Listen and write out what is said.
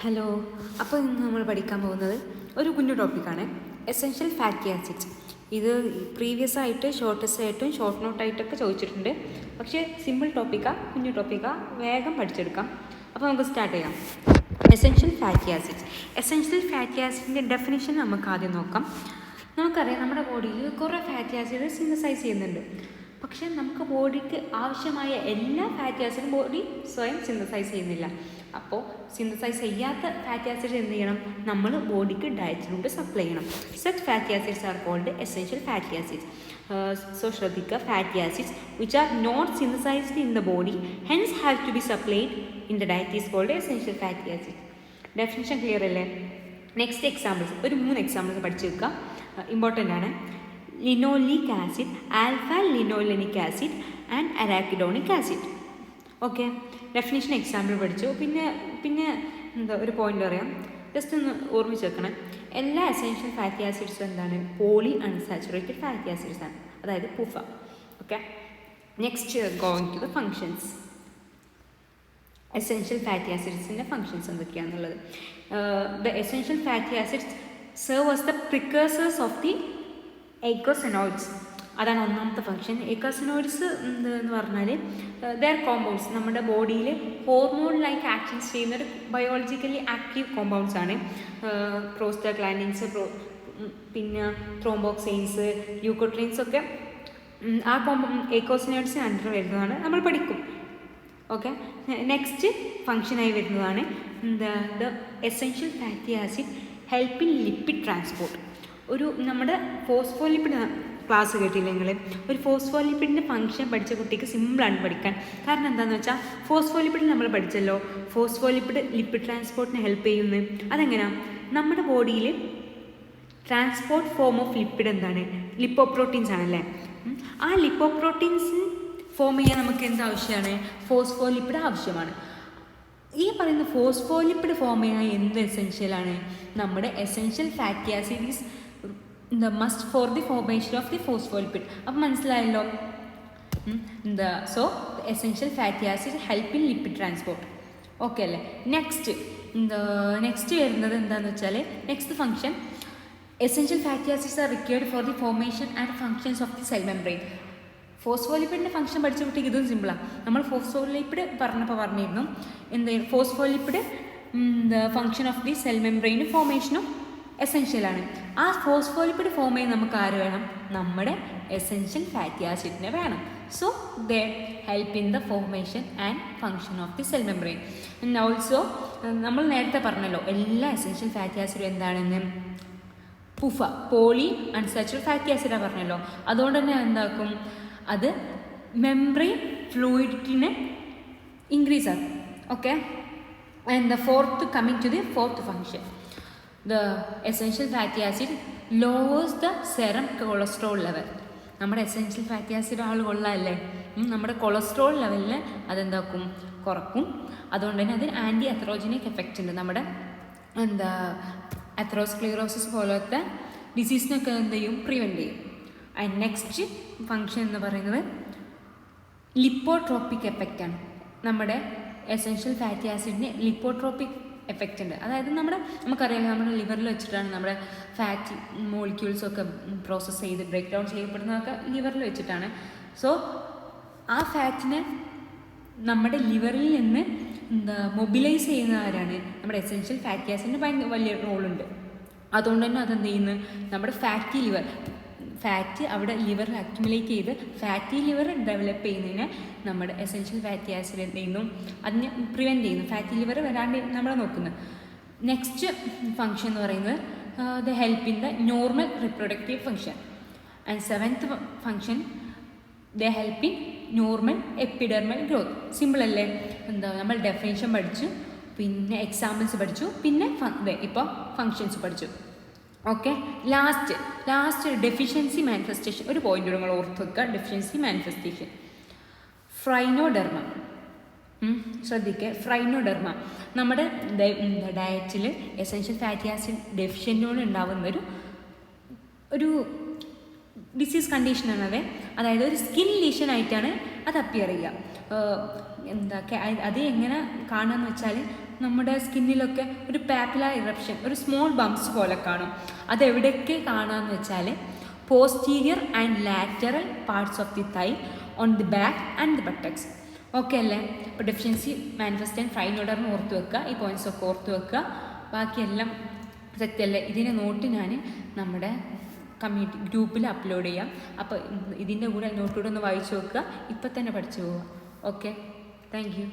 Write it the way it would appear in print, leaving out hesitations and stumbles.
Hello. അപ്പോൾ ഇന്ന് നമ്മൾ പഠിക്കാൻ പോകുന്നത് ഒരു കുഞ്ഞു ടോപ്പിക്കാണ്, എസെൻഷ്യൽ ഫാറ്റി ആസിഡ്സ്. ഇത് പ്രീവിയസ് ആയിട്ട് ഷോർട്ടസ്റ്റ് ആയിട്ടും ഷോർട്ട് നോട്ടായിട്ടൊക്കെ ചോദിച്ചിട്ടുണ്ട്. പക്ഷേ സിമ്പിൾ ടോപ്പിക്കാണ്, കുഞ്ഞു ടോപ്പിക്കാണ്, വേഗം പഠിച്ചെടുക്കാം. അപ്പോൾ നമുക്ക് സ്റ്റാർട്ട് ചെയ്യാം. Essential fatty acids. Essential fatty ആസിഡിൻ്റെ ഡെഫിനിഷൻ നമുക്ക് ആദ്യം നോക്കാം. നമുക്കറിയാം, നമ്മുടെ ബോഡിയിൽ കുറേ ഫാറ്റി ആസിഡ് സിന്തസൈസ് ചെയ്യുന്നുണ്ട്. പക്ഷേ നമുക്ക് ബോഡിക്ക് ആവശ്യമായ എല്ലാ ഫാറ്റി ആസിഡും ബോഡി സ്വയം സിന്തസൈസ് ചെയ്യുന്നില്ല. അപ്പോൾ സിന്തസൈസ് ചെയ്യാത്ത ഫാറ്റി ആസിഡ് എന്ത് ചെയ്യണം? നമ്മൾ ബോഡിക്ക് ഡയറ്റിലൂടെ സപ്ലൈ ചെയ്യണം. Such fatty acids are called essential fatty acids. So ശ്രദ്ധിക്കുക, fatty acids which are not synthesized in the body hence have to be supplied in the diet is called essential fatty acid. Definition clear അല്ലേ? Next examples, ഒരു 3 examples പഠിച്ചു വെക്കുക, important ആണ്. Linoleic acid, alpha linolenic acid and arachidonic acid. Okay, definition example പഠിച്ചു. പിന്നെ എന്താ ഒരു point പറയാം, ജസ്റ്റ് ഒന്ന് ഓർമ്മിച്ച് വെക്കണം. എല്ലാ എസെൻഷ്യൽ ഫാറ്റി ആസിഡ്സും എന്താണ്? പോളി അൺസാച്ചുറേറ്റഡ് ഫാറ്റി ആസിഡ്സ് ആണ്, അതായത് PUFA. Okay, next going to the functions. Essential fatty ആസിഡ്സിൻ്റെ ഫങ്ഷൻസ് എന്തൊക്കെയാണെന്നുള്ളത്. The essential fatty acids serve as the precursors of the eicosanoids. അതാണ് ഒന്നാമത്തെ ഫംഗ്ഷൻ. എയ്ക്കോസെനോയിഡ്സ് എന്ന് പറഞ്ഞാൽ ദർ കോമ്പൗണ്ട്സ്, നമ്മുടെ ബോഡിയിൽ ഹോർമോൺ ലൈക്ക് ആക്ഷൻസ് ചെയ്യുന്ന ഒരു ബയോളജിക്കലി ആക്റ്റീവ് കോമ്പൗണ്ട്സ് ആണ്. പ്രോസ്റ്റാഗ്ലാൻഡിൻസ്, പിന്നെ ത്രോംബോക്സൈൻസ്, ല്യൂക്കോട്രൈൻസ് ഒക്കെ ആ എയ്ക്കോസെനോയിഡ്സിന് അണ്ടർ വരുന്നതാണ്, നമ്മൾ പഠിക്കും. ഓക്കെ, നെക്സ്റ്റ് ഫംഗ്ഷനായി വരുന്നതാണ് the essential fatty acid help in lipid transport. ഒരു നമ്മുടെ ഫോസ്ഫോലിപ്പിഡ് ക്ലാസ് കേട്ടില്ല നിങ്ങൾ? ഒരു ഫോസ്ഫോലിപ്പിഡിൻ്റെ ഫംഗ്ഷൻ പഠിച്ച കുട്ടിക്ക് സിമ്പിളാണ് പഠിക്കാൻ. കാരണം എന്താണെന്ന് വെച്ചാൽ ഫോസ്ഫോലിപ്പിഡ് നമ്മൾ പഠിച്ചല്ലോ, ഫോസ്ഫോലിപ്പിഡ് ലിപ്പിഡ് ട്രാൻസ്പോർട്ടിന് ഹെൽപ്പ് ചെയ്യുന്നത്. അതെങ്ങനെയാണ്? നമ്മുടെ ബോഡിയിൽ ട്രാൻസ്പോർട്ട് ഫോം ഓഫ് ലിപ്പിഡ് എന്താണ്? ലിപ്പോപ്രോട്ടീൻസ് ആണല്ലേ. ആ ലിപ്പോപ്രോട്ടീൻസ് ഫോം ചെയ്യാൻ നമുക്ക് എന്താവശ്യമാണ്? ഫോസ്ഫോലിപ്പിഡ് ആവശ്യമാണ്. ഈ പറയുന്ന ഫോസ്ഫോലിപ്പിഡ് ഫോം ചെയ്യാൻ എന്ത് എസെൻഷ്യലാണ്? നമ്മുടെ essential fatty acid is the must for the formation of the phospholipid. അപ്പം മനസ്സിലായല്ലോ. So essential fatty acid help in lipid transport. Okay അല്ലേ? നെക്സ്റ്റ് വരുന്നത് എന്താണെന്ന് വെച്ചാൽ, next function, essential fatty acids are required for the formation and functions of the cell membrane. ഫോസ്ഫോലിപ്പിഡിൻ്റെ function പഠിച്ച കുട്ടിക്ക് ഇതും സിമ്പിളാണ്. നമ്മൾ ഫോസ്ഫോലിപ്പിഡ് പറഞ്ഞിരുന്നു എന്തായാലും phospholipid the function of the cell membrane ഫോർമേഷനും എസെൻഷ്യലാണ്. ആ ഫോസ്ഫോലിപ്പിഡ് ഫോം ചെയ്യാൻ നമുക്ക് ആര് വേണം? നമ്മുടെ എസെൻഷ്യൽ ഫാറ്റി ആസിഡിനെ വേണം. So they help in the formation and function of the cell membrane. And also നമ്മൾ നേരത്തെ പറഞ്ഞല്ലോ, എല്ലാ എസെൻഷ്യൽ ഫാറ്റി ആസിഡും എന്താണെന്ന്? പുഫ, പോളി അൺസാച്ചുറേറ്റഡ് ഫാറ്റി ആസിഡാണ് പറഞ്ഞല്ലോ. അതുകൊണ്ട് തന്നെ എന്താക്കും? അത് മെംബ്രെയിൻ ഫ്ലൂയിഡിറ്റിനെ ഇൻക്രീസ് ആക്കും. Okay, and the coming to the fourth function, the essential fatty acid lowers the serum cholesterol level. നമ്മുടെ എസെൻഷ്യൽ ഫാറ്റി ആസിഡ് കൊള്ളാമല്ലേ, നമ്മുടെ കൊളസ്ട്രോൾ ലെവലിനെ അതെന്താക്കും? കുറക്കും. അതുകൊണ്ട് തന്നെ അതിന് ആൻറ്റി അത്രോജനിക് എഫക്റ്റ് ഉണ്ട്. നമ്മുടെ അത്രോസ്ക്ലീറോസിസ് പോലത്തെ ഡിസീസിനൊക്കെ എന്ത് ചെയ്യും? പ്രിവെൻറ്റ് ചെയ്യും. ആൻഡ് നെക്സ്റ്റ് ഫംഗ്ഷൻ എന്ന് പറയുന്നത് ലിപ്പോട്രോപ്പിക് എഫക്റ്റാണ്. നമ്മുടെ എസെൻഷ്യൽ ഫാറ്റി ആസിഡിന് ലിപ്പോട്രോപ്പിക് എഫക്റ്റ് ഉണ്ട്. അതായത് നമുക്കറിയാം, നമ്മുടെ ലിവറിൽ വെച്ചിട്ടാണ് നമ്മുടെ ഫാറ്റ് മോളിക്യൂൾസൊക്കെ പ്രോസസ്സ് ചെയ്ത് ബ്രേക്ക് ഡൗൺ ചെയ്യപ്പെടുന്നതൊക്കെ ലിവറിൽ വെച്ചിട്ടാണ്. സോ ആ ഫാറ്റിനെ നമ്മുടെ ലിവറിൽ നിന്ന് മൊബിലൈസ് ചെയ്യുന്ന ആരാണ്? നമ്മുടെ എസെൻഷ്യൽ ഫാറ്റി ആസിഡിന് വലിയ റോളുണ്ട്. അതുകൊണ്ട് തന്നെ അതെന്ത് ചെയ്യുന്നു? നമ്മുടെ ഫാറ്റ് അവിടെ ലിവറിൽ അക്യുമുലേറ്റ് ചെയ്ത് ഫാറ്റി ലിവർ ഡെവലപ്പ് ചെയ്യുന്നതിന് നമ്മുടെ എസെൻഷ്യൽ ഫാറ്റി ആസിഡ് എന്ത് ചെയ്യുന്നു? അതിനെ പ്രിവെൻറ്റ് ചെയ്യുന്നു, ഫാറ്റി ലിവർ വരാണ്ട് നമ്മൾ നോക്കുന്നത്. നെക്സ്റ്റ് ഫംഗ്ഷൻ എന്ന് പറയുന്നത് the help in the normal reproductive function. And 7th function, the help in normal epidermal growth. Simple അല്ലേ? നമ്മൾ ഡെഫിനേഷൻ പഠിച്ചു, പിന്നെ എക്സാമ്പിൾസ് പഠിച്ചു, പിന്നെ ഇപ്പോൾ ഫങ്ഷൻസ് പഠിച്ചു. Okay, last deficiency manifestation. ഒരു പോയിന്റ് നിങ്ങൾ ഓർത്ത് വെക്കുക, ഡെഫിഷ്യൻസി മാനിഫെസ്റ്റേഷൻ. ഫ്രൈനോഡെർമ, ശ്രദ്ധിക്കുക, ഫ്രൈനോഡെർമ നമ്മുടെ ഡയറ്റിൽ എസെൻഷ്യൽ ഫാറ്റി ആസിഡ് ഡെഫിഷ്യൻറ്റോട് ഉണ്ടാകുന്ന ഒരു ഡിസീസ് കണ്ടീഷനാണത്. അതായത് ഒരു സ്കിൻ ലീഷനായിട്ടാണ് അത് അപ്പിയർ ചെയ്യുക. അത് എങ്ങനെ കാണുകയെന്ന് വെച്ചാൽ നമ്മുടെ സ്കിന്നിലൊക്കെ ഒരു പാപ്പുലർ ഇറപ്ഷൻ, ഒരു സ്മോൾ ബംസ് പോലെ കാണും. അതെവിടെയൊക്കെ കാണാമെന്ന് വെച്ചാൽ posterior and lateral parts of the thigh, on the back and the buttocks. Okay അല്ലേ? അപ്പോൾ ഡെഫിഷ്യൻസി മാനിഫെസ്റ്റ് ആൻഡ് ഫൈൻ ഓർഡറിന് ഓർത്ത് വെക്കുക, ഈ പോയിൻറ്റ്സ് ഒക്കെ ഓർത്ത് വെക്കുക. ബാക്കിയെല്ലാം സെറ്റല്ലേ? ഇതിൻ്റെ നോട്ട് ഞാൻ നമ്മുടെ കമ്മ്യൂണിറ്റി ഗ്രൂപ്പിൽ അപ്ലോഡ് ചെയ്യാം. അപ്പോൾ ഇതിൻ്റെ കൂടെ നോട്ടൂടെ ഒന്ന് വായിച്ചു നോക്കുക, ഇപ്പം തന്നെ പഠിച്ചു പോവുക. Okay, thank you.